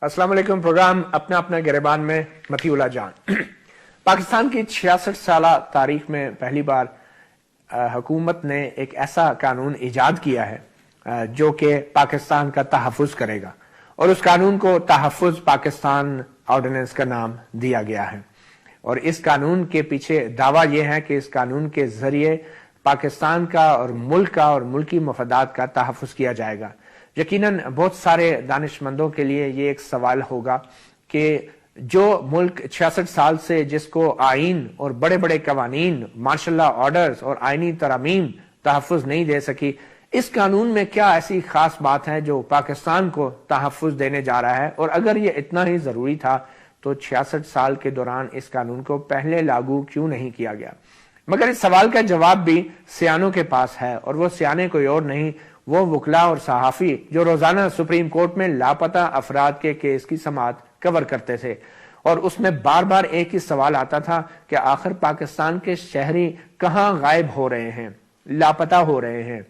السلام علیکم. پروگرام اپنا اپنا گریبان میں متی اللہ جان. پاکستان کی 66 سالہ تاریخ میں پہلی بار حکومت نے ایک ایسا قانون ایجاد کیا ہے جو کہ پاکستان کا تحفظ کرے گا، اور اس قانون کو تحفظ پاکستان آرڈیننس کا نام دیا گیا ہے. اور اس قانون کے پیچھے دعویٰ یہ ہے کہ اس قانون کے ذریعے پاکستان کا اور ملک کا اور ملکی مفادات کا تحفظ کیا جائے گا. یقیناً بہت سارے دانشمندوں کے لیے یہ ایک سوال ہوگا کہ جو ملک 66 سال سے جس کو آئین اور بڑے بڑے قوانین، مارشل لا آرڈرز اور آئینی ترامیم تحفظ نہیں دے سکی، اس قانون میں کیا ایسی خاص بات ہے جو پاکستان کو تحفظ دینے جا رہا ہے؟ اور اگر یہ اتنا ہی ضروری تھا تو 66 سال کے دوران اس قانون کو پہلے لاگو کیوں نہیں کیا گیا؟ مگر اس سوال کا جواب بھی سیانوں کے پاس ہے، اور وہ سیانے کوئی اور نہیں، وہ وکلاء اور صحافی جو روزانہ سپریم کورٹ میں لاپتہ افراد کے کیس کی سماعت کور کرتے تھے. اور اس میں بار بار ایک ہی سوال آتا تھا کہ آخر پاکستان کے شہری کہاں غائب ہو رہے ہیں، لاپتہ ہو رہے ہیں.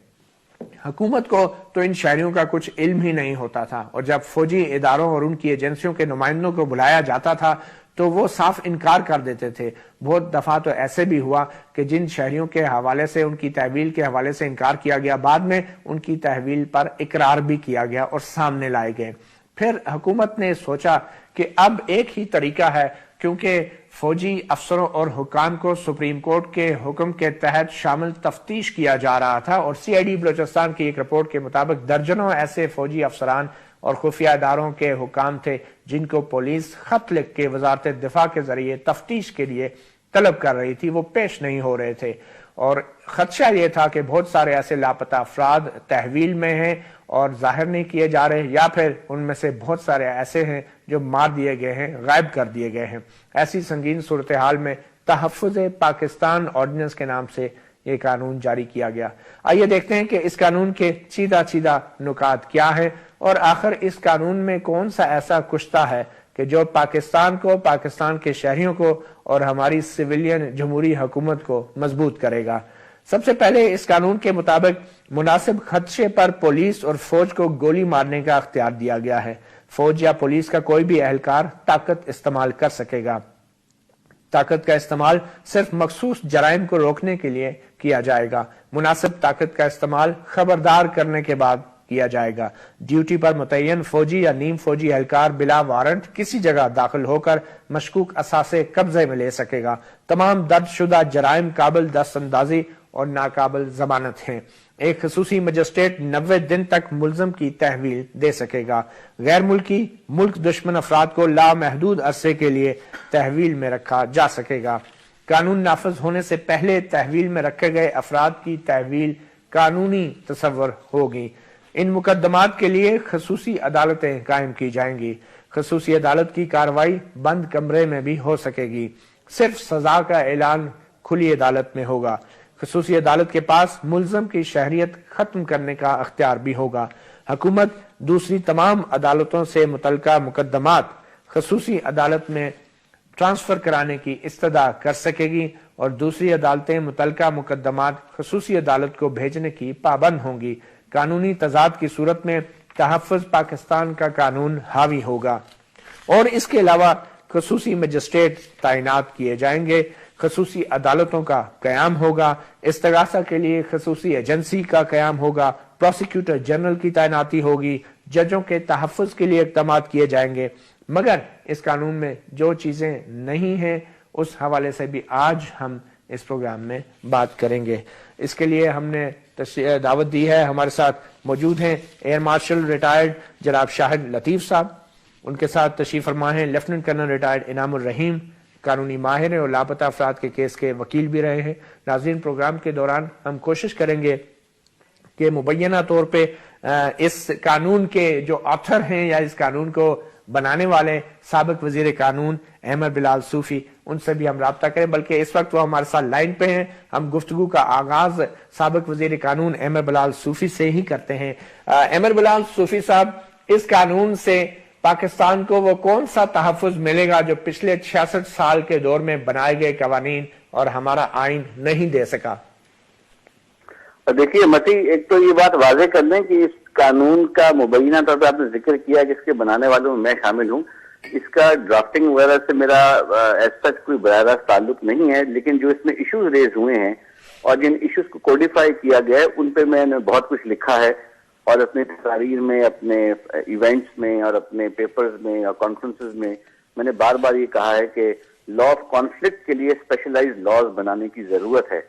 حکومت کو تو ان شہریوں کا کچھ علم ہی نہیں ہوتا تھا، اور جب فوجی اداروں اور ان کی ایجنسیوں کے نمائندوں کو بلایا جاتا تھا تو وہ صاف انکار کر دیتے تھے. بہت دفعہ تو ایسے بھی ہوا کہ جن شہریوں کے حوالے سے، ان کی تحویل کے حوالے سے انکار کیا گیا، بعد میں ان کی تحویل پر اقرار بھی کیا گیا اور سامنے لائے گئے. پھر حکومت نے سوچا کہ اب ایک ہی طریقہ ہے، کیونکہ فوجی افسروں اور حکام کو سپریم کورٹ کے حکم کے تحت شامل تفتیش کیا جا رہا تھا، اور سی آئی ڈی بلوچستان کی ایک رپورٹ کے مطابق درجنوں ایسے فوجی افسران اور خفیہ اداروں کے حکام تھے جن کو پولیس خط لکھ کے وزارت دفاع کے ذریعے تفتیش کے لیے طلب کر رہی تھی، وہ پیش نہیں ہو رہے تھے. اور خدشہ یہ تھا کہ بہت سارے ایسے لاپتہ افراد تحویل میں ہیں اور ظاہر نہیں کیے جا رہے، یا پھر ان میں سے بہت سارے ایسے ہیں جو مار دیے گئے ہیں، غائب کر دیے گئے ہیں. ایسی سنگین صورتحال میں تحفظ پاکستان آرڈیننس کے نام سے یہ قانون جاری کیا گیا. آئیے دیکھتے ہیں کہ اس قانون کے چیدہ نکات کیا ہے، اور آخر اس قانون میں کون سا ایسا کشتہ ہے کہ جو پاکستان کو، پاکستان کے شہریوں کو اور ہماری سویلین جمہوری حکومت کو مضبوط کرے گا. سب سے پہلے اس قانون کے مطابق مناسب خدشے پر پولیس اور فوج کو گولی مارنے کا اختیار دیا گیا ہے. فوج یا پولیس کا کوئی بھی اہلکار طاقت استعمال کر سکے گا. طاقت کا استعمال صرف مخصوص جرائم کو روکنے کے لیے کیا جائے گا. مناسب طاقت کا استعمال خبردار کرنے کے بعد کیا جائے گا. ڈیوٹی پر متعین فوجی یا نیم فوجی اہلکار بلا وارنٹ کسی جگہ داخل ہو کر مشکوک اثاثے قبضے میں لے سکے گا. تمام درج شدہ جرائم قابل دست اندازی اور ناقابل ضمانت ہیں. ایک خصوصی مجسٹریٹ 90 دن تک ملزم کی تحویل دے سکے گا. غیر ملکی ملک دشمن افراد کو لامحدود عرصے کے لیے تحویل میں رکھا جا سکے گا. قانون نافذ ہونے سے پہلے تحویل میں رکھے گئے افراد کی تحویل قانونی تصور ہوگی. ان مقدمات کے لیے خصوصی عدالتیں قائم کی جائیں گی. خصوصی عدالت کی کارروائی بند کمرے میں بھی ہو سکے گی. صرف سزا کا اعلان کھلی عدالت میں ہوگا. خصوصی عدالت کے پاس ملزم کی شہریت ختم کرنے کا اختیار بھی ہوگا. حکومت دوسری تمام عدالتوں سے متعلقہ مقدمات خصوصی عدالت میں ٹرانسفر کرانے کی استدعا کر سکے گی، اور دوسری عدالتیں متعلقہ مقدمات خصوصی عدالت کو بھیجنے کی پابند ہوں گی. قانونی تضاد کی صورت میں تحفظ پاکستان کا قانون حاوی ہوگا، اور اس کے علاوہ خصوصی مجسٹریٹ تعینات کیے جائیں گے. خصوصی عدالتوں کا قیام ہوگا. استغاثہ کے لیے خصوصی ایجنسی کا قیام ہوگا. پروسیکیوٹر جنرل کی تعیناتی ہوگی. ججوں کے تحفظ کے لیے اقدامات کیے جائیں گے. مگر اس قانون میں جو چیزیں نہیں ہیں اس حوالے سے بھی آج ہم اس پروگرام میں بات کریں گے. اس کے لیے ہم نے دعوت دی ہے. ہمارے ساتھ موجود ہیں ایئر مارشل ریٹائرڈ جناب شاہد لطیف صاحب. ان کے ساتھ تشریف فرما ہیں لیفٹیننٹ کرنل ریٹائرڈ انعام الرحیم، قانونی ماہر ہیں اور لاپتہ افراد کے کیس کے وکیل بھی رہے ہیں. ناظرین، پروگرام کے دوران ہم کوشش کریں گے کہ مبینہ طور پہ اس قانون کے جو آتھر ہیں یا اس قانون کو بنانے والے سابق وزیر قانون احمد بلال صوفی، ان سے بھی ہم رابطہ کریں، بلکہ اس وقت وہ ہمارے ساتھ لائن پہ ہیں. ہم گفتگو کا آغاز سابق وزیر قانون احمد بلال صوفی سے ہی کرتے ہیں. احمد بلال صوفی صاحب، اس قانون سے پاکستان کو وہ کون سا تحفظ ملے گا جو پچھلے 66 سال کے دور میں بنائے گئے قوانین اور ہمارا آئین نہیں دے سکا؟ دیکھیے متی، ایک تو یہ بات واضح کر دیں کہ اس قانون کا مبینہ طور پہ آپ نے ذکر کیا کہ اس کے بنانے والوں میں شامل ہوں. اس کا ڈرافٹنگ وغیرہ سے میرا ایز سچ کوئی براہ راست تعلق نہیں ہے، لیکن جو اس میں ایشوز ریز ہوئے ہیں اور جن ایشوز کو کوڈیفائی کیا گیا ہے ان پہ میں نے بہت کچھ لکھا ہے، اور اپنے تقاریر میں، اپنے ایونٹس میں اور اپنے پیپرز میں اور کانفرنسز میں نے بار بار یہ کہا ہے کہ لا آف کانفلکٹ کے لیے اسپیشلائز لاز بنانے کی ضرورت ہے،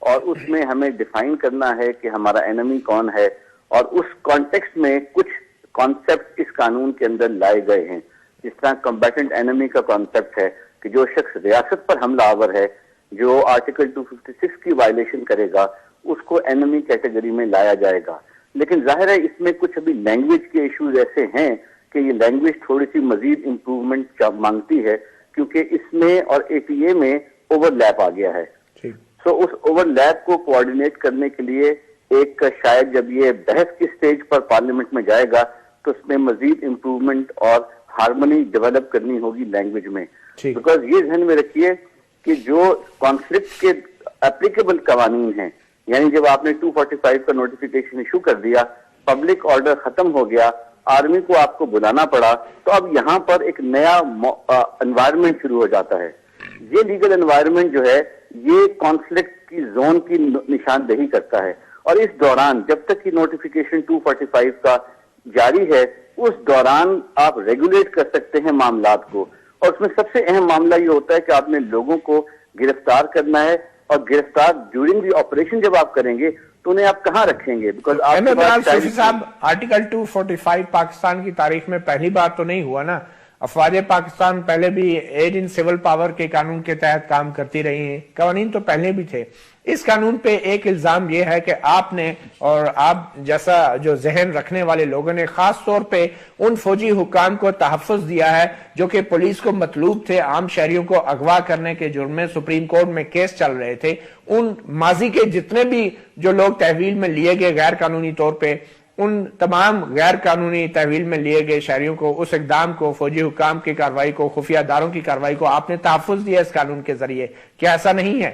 اور اس میں ہمیں ڈیفائن کرنا ہے کہ ہمارا اینمی کون ہے، اور اس کانٹیکسٹ میں کچھ کانسیپٹ اس قانون کے اندر لائے گئے ہیں. جس طرح کمبیٹنٹ اینمی کا کانسیپٹ ہے کہ جو شخص ریاست پر حملہ آور ہے، جو آرٹیکل 256 کی وائلیشن کرے گا، اس کو اینمی کیٹیگری میں لایا جائے گا. لیکن ظاہر ہے اس میں کچھ ابھی لینگویج کے ایشوز ایسے ہیں کہ یہ لینگویج تھوڑی سی مزید امپروومنٹ مانگتی ہے، کیونکہ اس میں اور اے ٹی اے میں اوور لیپ آ گیا ہے. سو اس اوور لیپ کو کوآرڈینیٹ کرنے کے لیے ایک شاید جب یہ بحث کی سٹیج پر پارلیمنٹ میں جائے گا تو اس میں مزید امپروومنٹ اور ہارمونی ڈیولپ کرنی ہوگی لینگویج میں. بیکاز یہ ذہن میں رکھیے کہ جو کانفلکٹ کے اپلیکیبل قوانین ہیں، یعنی جب آپ نے 245 کا نوٹیفیکیشن ایشو کر دیا، پبلک آرڈر ختم ہو گیا، آرمی کو آپ کو بلانا پڑا، تو اب یہاں پر ایک نیا انوائرمنٹ شروع ہو جاتا ہے. یہ لیگل انوائرمنٹ جو ہے یہ کانفلکٹ کی زون کی نشاندہی کرتا ہے، اور اس دوران جب تک یہ نوٹیفیکیشن 245 کا جاری ہے اس دوران آپ ریگولیٹ کر سکتے ہیں معاملات کو. اور اس میں سب سے اہم معاملہ یہ ہوتا ہے کہ آپ نے لوگوں کو گرفتار کرنا ہے، اور گرفتار ڈیورنگ دی آپریشن جب آپ کریں گے تو انہیں آپ کہاں رکھیں گے؟ صاحب آرٹیکل 245 پاکستان کی تاریخ میں پہلی بار تو نہیں ہوا نا. افواج پاکستان پہلے بھی ایڈ ان سول پاور کے قانون کے تحت کام کرتی رہی ہیں، قوانین تو پہلے بھی تھے. اس قانون پہ ایک الزام یہ ہے کہ آپ نے اور آپ جیسا جو ذہن رکھنے والے لوگوں نے خاص طور پہ ان فوجی حکام کو تحفظ دیا ہے جو کہ پولیس کو مطلوب تھے عام شہریوں کو اغوا کرنے کے جرم میں. سپریم کورٹ میں کیس چل رہے تھے، ان ماضی کے جتنے بھی جو لوگ تحویل میں لیے گئے غیر قانونی طور پہ، ان تمام غیر قانونی تحویل میں لیے گئے شہریوں کو، اس اقدام کو، فوجی حکام کی کارروائی کو، خفیہ اداروں کی کارروائی کو آپ نے تحفظ دیا اس قانون کے ذریعے. کیا ایسا نہیں ہے؟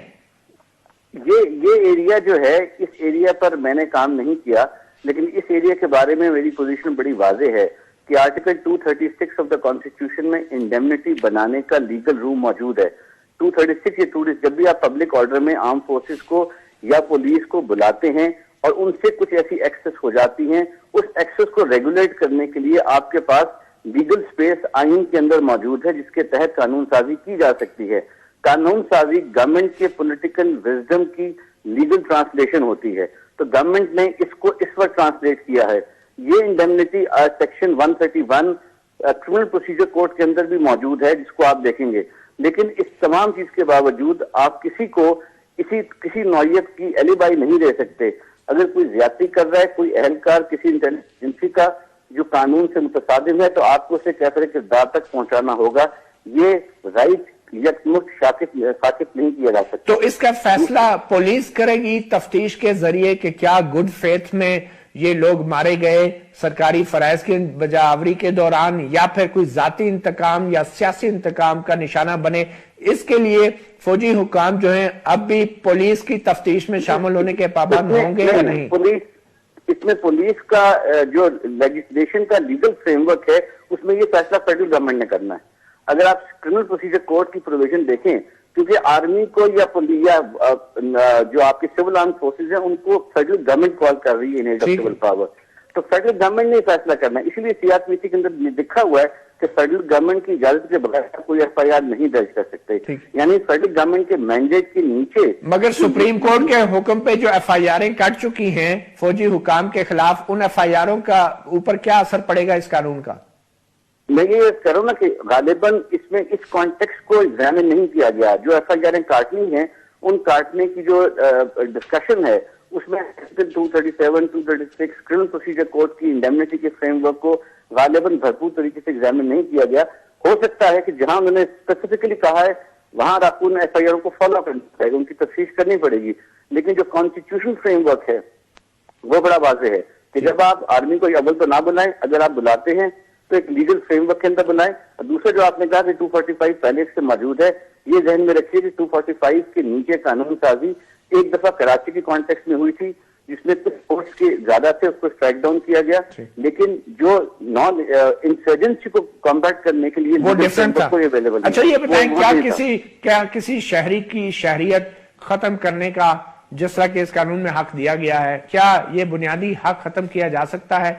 یہ ایریا جو ہے، اس ایریا پر میں نے کام نہیں کیا، لیکن اس ایریا کے بارے میں میری پوزیشن بڑی واضح ہے کہ آرٹیکل 236 آف دا کانسٹیٹیوشن میں انڈیمنیٹی بنانے کا لیگل روم موجود ہے. 236 یا 236 جب بھی آپ پبلک آرڈر میں آرم فورسز کو یا پولیس کو بلاتے ہیں اور ان سے کچھ ایسی ایکسس ہو جاتی ہیں، اس ایکسس کو ریگولیٹ کرنے کے لیے آپ کے پاس لیگل سپیس آئین کے اندر موجود ہے جس کے تحت قانون سازی کی جا سکتی ہے. قانون سازی گورنمنٹ کے پولیٹیکل وزڈم کی لیگل ٹرانسلیشن ہوتی ہے، تو گورنمنٹ نے اس کو اس وقت ٹرانسلیٹ کیا ہے. یہ indemnity section 131 criminal procedure code کے اندر بھی موجود ہے جس کو آپ دیکھیں گے. لیکن اس تمام چیز کے باوجود آپ کسی کو کسی نوعیت کی ایلیبائی نہیں دے سکتے. اگر کوئی زیادتی کر رہا ہے، کوئی اہلکار کسی انٹیلیجنس ایجنسی کا جو قانون سے متصادم ہے، تو آپ کو اسے کیفر کردار تک پہنچانا ہوگا. یہ رائٹ ساکت نہیں کیا جا سکتا. تو اس کا فیصلہ پولیس کرے گی تفتیش کے ذریعے کہ کیا گڈ فیتھ میں یہ لوگ مارے گئے سرکاری فرائض کی بجا آوری کے دوران، یا پھر کوئی ذاتی انتقام یا سیاسی انتقام کا نشانہ بنے. اس کے لیے فوجی حکام جو ہیں اب بھی پولیس کی تفتیش میں شامل ہونے کے پابند ہوں گے یا نہیں؟ اس میں پولیس کا جو لیجسلیشن کا لیگل فریم ورک ہے اس میں یہ فیصلہ فیڈرل گورنمنٹ نے کرنا ہے. اگر آپ کرمنل پروسیجر کوڈ کی پروویژن دیکھیں، کیونکہ آرمی کو یا جو آپ کے سول آرم فورسز ہیں ان کو فیڈرل گورنمنٹ کال کر رہی ہے انہیریٹیبل پاور، تو فیڈرل گورنمنٹ نے فیصلہ کرنا ہے. اسی لیے سی آر پی سی کے اندر لکھا ہوا ہے کہ فیڈرل گورنمنٹ کی اجازت کے بغیر کوئی ایف آئی آر نہیں درج کر سکتے. یعنی فیڈرل گورنمنٹ کے مینڈیٹ کے نیچے. مگر سپریم کورٹ کے حکم پہ جو ایف آئی آریں کٹ چکی ہیں فوجی حکام کے خلاف، ان ایف آئی آروں کا اوپر کیا اثر پڑے گا اس قانون کا؟ میں یہ کروں نا کہ غالباً اس میں اس کانٹیکسٹ کو ایگزامن نہیں کیا گیا. جو ایف آئی آریں کاٹنی ہیں ان کاٹنے کی جو ڈسکشن ہے اس میں 237 236 کرمنل پروسیجر کوڈ کی انڈیمنیٹی کے فریم ورک کو غالباً بھرپور طریقے سے ایگزامن نہیں کیا گیا. ہو سکتا ہے کہ جہاں انہوں نے اسپیسیفکلی کہا ہے وہاں راکون ایف آئی آروں کو فالو کرنا پڑے گا، ان کی تفتیش کرنی پڑے گی. لیکن جو کانسٹیٹیوشن فریم ورک ہے وہ بڑا واضح ہے کہ جب آپ آرمی کو اول تو نہ بلائیں، اگر آپ بلاتے ہیں تو ایک لیگل فریم ورک کے اندر بنائیں. اور دوسرا جو آپ نے کہا کہ 245 پہلے سے موجود ہے، یہ ذہن میں رکھیے کہ 245 کے نیچے قانون سازی ایک دفعہ کراچی کی کانٹیکس میں ہوئی تھی، جس میں کچھ فورس کے زیادہ تھے اس کو اسٹرائک ڈاؤن کیا گیا, لیکن جو نان انسرجنسی کو کمبیٹ کرنے کے لیے وہ ڈفرنٹ تھا. اچھا یہ بتائیں, کیا کسی شہری کی شہریت ختم کرنے کا جس طرح کہ اس قانون میں حق دیا گیا ہے, کیا یہ بنیادی حق ختم کیا جا سکتا ہے؟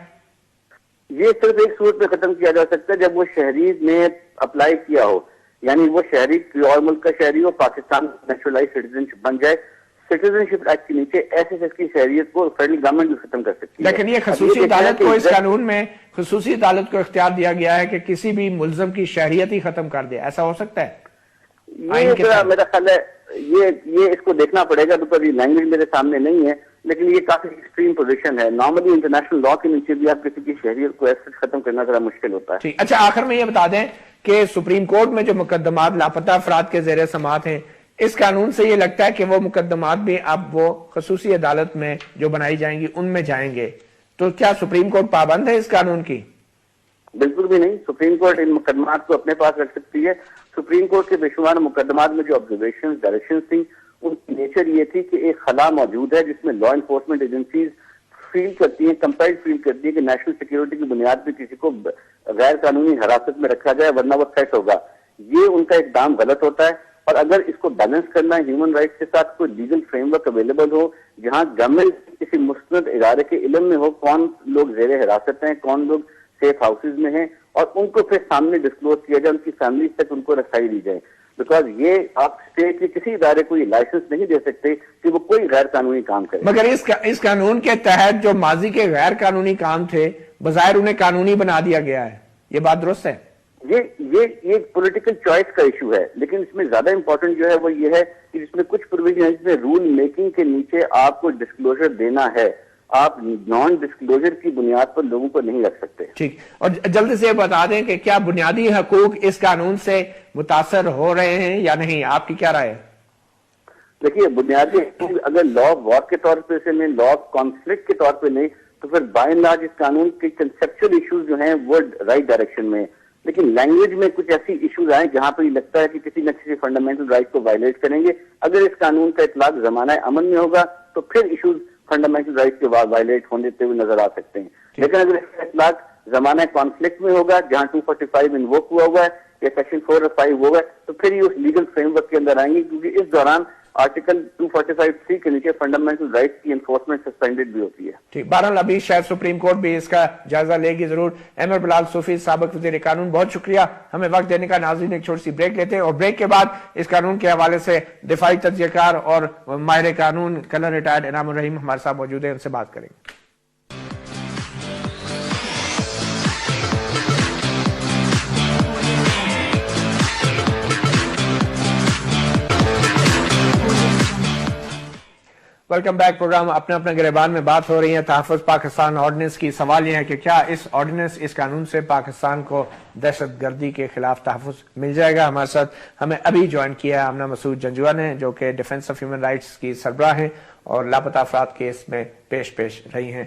یہ صرف ایک صورت میں ختم کیا جا سکتا ہے جب وہ شہری نے اپلائی کیا ہو, یعنی وہ شہری کوئی اور ملک کا شہری ہو, پاکستان نیچرلائز سٹیزنشپ بن جائے. سٹیزنشپ ایکٹ کے نیچے ایسے شخص کی شہریت کو فیڈرل گورنمنٹ بھی ختم کر سکتی ہے. لیکن یہ خصوصی عدالت کو اس قانون میں خصوصی عدالت کو اختیار دیا گیا ہے کہ کسی بھی ملزم کی شہریت ہی ختم کر دے, ایسا ہو سکتا ہے؟ یہ میرا خیال ہے یہ اس کو دیکھنا پڑے گا, بیکاز یہ لینگویج میرے سامنے نہیں ہے, لیکن یہ کافی ایکسٹریم پوزیشن ہے. نارملی انٹرنیشنل لا کے نیچے بھی آپ کسی کی شہریت کو ایسے ختم کرنا ذرا مشکل ہوتا ہے. اچھا آخر میں یہ بتا دیں کہ سپریم کورٹ میں جو مقدمات لاپتہ افراد کے زیر سماعت ہیں, اس قانون سے یہ لگتا ہے کہ وہ مقدمات بھی اب وہ خصوصی عدالت میں جو بنائی جائیں گی ان میں جائیں گے, تو کیا سپریم کورٹ پابند ہے اس قانون کی؟ بالکل بھی نہیں. سپریم کورٹ ان مقدمات کو اپنے پاس رکھ سکتی ہے. سپریم کورٹ کے بے شمار مقدمات میں جو آبزرویشن ڈائریکشنز تھیں ان کی نیچر یہ تھی کہ ایک خلا موجود ہے جس میں لا انفورسمنٹ ایجنسیز فیل کرتی ہیں, کمپیلڈ فیل کرتی ہیں کہ نیشنل سیکیورٹی کی بنیاد پہ کسی کو غیر قانونی حراست میں رکھا جائے ورنہ وہ تھریٹ ہوگا. یہ ان کا اقدام غلط ہوتا ہے, اور اگر اس کو بیلنس کرنا ہے ہیومن رائٹس کے ساتھ کوئی لیگل فریم ورک اویلیبل ہو جہاں گورنمنٹ کسی مستند ادارے کے علم میں ہو کون لوگ زیر حراست ہیں, کون لوگ سیف ہاؤسز میں ہیں, اور ان کو پھر سامنے ڈسکلوز کیا جائے, ان کی فیملیز تک ان کو رسائی دی جائے. بیکاز یہ آپ اسٹیٹ کے کسی ادارے کو یہ لائسنس نہیں دے سکتے کہ وہ کوئی غیر قانونی کام کرے. مگر اس قانون کے تحت جو ماضی کے غیر قانونی کام تھے بظاہر انہیں قانونی بنا دیا گیا ہے, یہ بات درست ہے؟ یہ پولیٹیکل چوائس کا ایشو ہے, لیکن اس میں زیادہ امپورٹنٹ جو ہے وہ یہ ہے کہ جس میں کچھ پروویژن ہے جس میں رول میکنگ کے نیچے آپ کو ڈسکلوزر دینا ہے, آپ نان ڈسکلوزر کی بنیاد پر لوگوں کو نہیں رکھ سکتے. ٹھیک, اور جلدی سے بتا دیں کہ کیا بنیادی حقوق اس قانون سے متاثر ہو رہے ہیں یا نہیں, آپ کی کیا رائے ہے؟ دیکھیے بنیادی حقوق اگر لا آف وار کے طور پہ سے نہیں, لا آف کانفلکٹ کے طور پہ نہیں, تو پھر بائی اینڈ لارج اس قانون کے کنسپچل ایشوز جو ہیں وہ رائٹ ڈائریکشن میں, لیکن لینگویج میں کچھ ایسی ایشوز آئیں جہاں پہ یہ لگتا ہے کہ کسی نہ کسی فنڈامنٹل رائٹ کو وائلیٹ کریں گے. اگر اس قانون کا اطلاق زمانہ امن میں ہوگا تو پھر ایشوز فنڈامنٹل رائٹ کے بعد وائلیٹ ہونے ہوئے نظر آ سکتے ہیں, لیکن اگر اس کا اطلاق زمانہ کانفلکٹ میں ہوگا جہاں 245 انووک ہوا ہوا ہے یا سیکشن 4 اور 5 ہوگا تو پھر یہ اس لیگل فریم ورک کے اندر آئیں گے, کیونکہ اس دوران آرٹیکل 245(3) کے نیچے فنڈامنٹل رائٹ کی انفورسمنٹ سسپینڈڈ بھی ہوتی ہے. ٹھیک, بہرحال ابھی شاید سپریم کورٹ بھی اس کا جائزہ لے گی ضرور. احمد بلال صوفی سابق وزیر قانون, بہت شکریہ ہمیں وقت دینے کا. ناظرین ایک چھوٹی سی بریک لیتے ہیں اور بریک کے بعد اس قانون کے حوالے سے دفاعی تجزیہ کار اور ماہر قانون کلر ریٹائرڈ انعام الرحیم ہمارے ساتھ موجود ہیں, ان سے بات کریں گے. Welcome back. پروگرام اپنے اپنے گریبان میں بات ہو رہی ہے تحفظ پاکستان آرڈیننس کی. سوال یہ ہے کہ کیا اس آرڈیننس, اس قانون سے پاکستان کو دہشت گردی کے خلاف تحفظ مل جائے گا؟ ہمارے ساتھ ہمیں ابھی جوائن کیا ہے آمنہ مسعود جنجوعہ نے, جو کہ ڈیفنس آف ہیومن رائٹس کی سربراہ ہیں اور لاپتہ افراد کیس میں پیش رہی ہیں.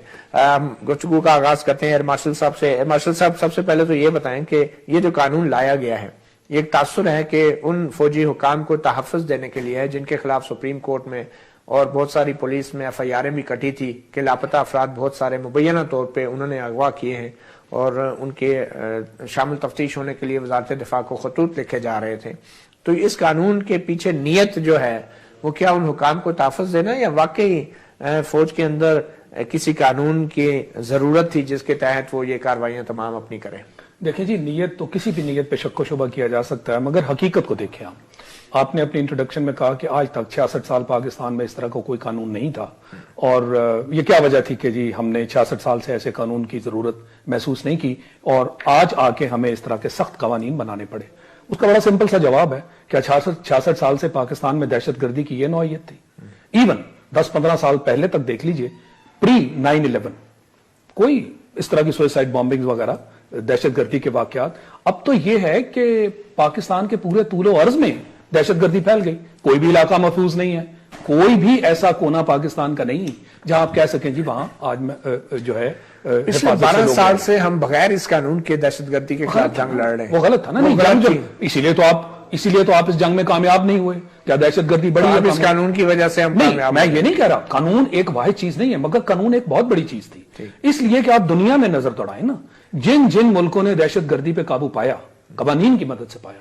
گفتگو کا آغاز کرتے ہیں ایئر مارشل صاحب سے. ایئر مارشل صاحب, سب سے پہلے تو یہ بتائیں کہ یہ جو قانون لایا گیا ہے یہ ایک تاثر ہے کہ ان فوجی حکام کو تحفظ دینے کے لیے ہے جن کے خلاف سپریم کورٹ میں اور بہت ساری پولیس میں ایف آئی آریں بھی کٹی تھی کہ لاپتہ افراد بہت سارے مبینہ طور پہ انہوں نے اغوا کیے ہیں اور ان کے شامل تفتیش ہونے کے لیے وزارت دفاع کو خطوط لکھے جا رہے تھے. تو اس قانون کے پیچھے نیت جو ہے وہ کیا ان حکام کو تحفظ دینا یا واقعی فوج کے اندر کسی قانون کی ضرورت تھی جس کے تحت وہ یہ کاروائیاں تمام اپنی کریں؟ دیکھیں جی, نیت تو کسی بھی نیت پہ شک و شبہ کیا جا سکتا ہے, مگر حقیقت کو دیکھیں. آپ نے اپنی انٹروڈکشن میں کہا کہ آج تک 66 سال پاکستان میں اس طرح کا کوئی قانون نہیں تھا, اور یہ کیا وجہ تھی کہ جی ہم نے 66 سال سے ایسے قانون کی ضرورت محسوس نہیں کی اور آج آ کے ہمیں اس طرح کے سخت قوانین بنانے پڑے. اس کا بڑا سمپل سا جواب ہے, کیا 66 سال سے پاکستان میں دہشت گردی کی یہ نوعیت تھی؟ ایون 10-15 سال پہلے تک دیکھ لیجئے, پری 9/11 کوئی اس طرح کی سوئسائڈ بامبنگز وغیرہ دہشت گردی کے واقعات. اب تو یہ ہے کہ پاکستان کے پورے طول و عرض میں دہشت گردی پھیل گئی, کوئی بھی علاقہ محفوظ نہیں ہے, کوئی بھی ایسا کونا پاکستان کا نہیں جہاں آپ کہہ سکیں جی وہاں آج جو ہے 12 سال سے ہم بغیر اس قانون کے دہشت گردی کے خلاف جنگ لڑ رہے ہیں. وہ غلط تھا نا, نہیں جنگ, اسی لیے تو آپ اسی لیے تو آپ اس جنگ میں کامیاب نہیں ہوئے. کیا دہشت گردی بڑی ہے؟ اس قانون کی وجہ سے ہم نہیں, میں یہ نہیں کہہ رہا قانون ایک واحد چیز نہیں ہے, مگر قانون ایک بہت بڑی چیز تھی. اس لیے کہ آپ دنیا میں نظر دوڑائیں نا, جن ملکوں نے دہشت گردی پہ قابو پایا قوانین کی مدد سے پایا.